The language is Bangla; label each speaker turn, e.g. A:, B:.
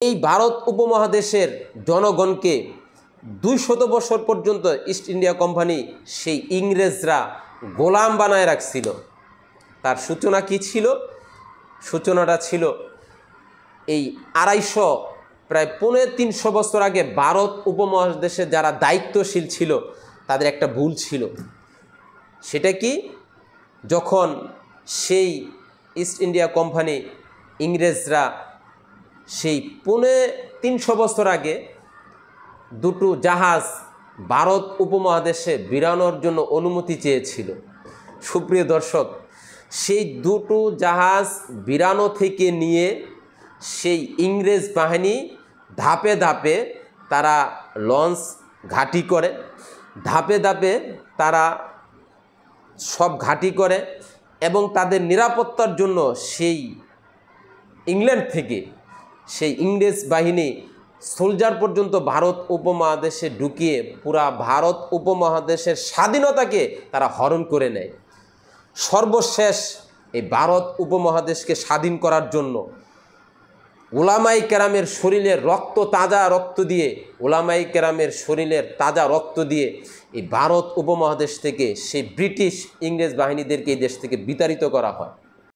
A: এই ভারত উপমহাদেশের জনগণকে 200 বছর পর্যন্ত ইস্ট ইন্ডিয়া কোম্পানি সেই ইংরেজরা গোলাম বানায় রাখছিল। তার সূচনা কি ছিল? সূচনাটা ছিল এই 250 প্রায় 350 বছর আগে ভারত উপমহাদেশে যারা দায়িত্বশীল ছিল তাদের একটা ভুল ছিল। সেটা কি? যখন সেই ইস্ট ইন্ডিয়া কোম্পানি ইংরেজরা সেই 350 বছর আগে দুটো জাহাজ ভারত উপমহাদেশে বিরানোর জন্য অনুমতি চেয়েছিল। সুপ্রিয় দর্শক, সেই দুটো জাহাজ বিরানো থেকে নিয়ে সেই ইংরেজ বাহিনী ধাপে ধাপে তারা লঞ্চ ঘাঁটি করে, ধাপে ধাপে তারা সব ঘাঁটি করে এবং তাদের নিরাপত্তার জন্য সেই ইংল্যান্ড থেকে সেই ইংরেজ বাহিনী সোলজার পর্যন্ত ভারত উপমহাদেশে ঢুকিয়ে পুরা ভারত উপমহাদেশের স্বাধীনতাকে তারা হরণ করে নেয়। সর্বশেষ এই ভারত উপমহাদেশকে স্বাধীন করার জন্য উলামায়ে কেরামের শরীরের রক্ত, তাজা রক্ত দিয়ে, উলামায়ে কেরামের শরীরের তাজা রক্ত দিয়ে এই ভারত উপমহাদেশ থেকে সেই ব্রিটিশ ইংরেজ বাহিনীদেরকে এই দেশ থেকে বিতাড়িত করা হয়।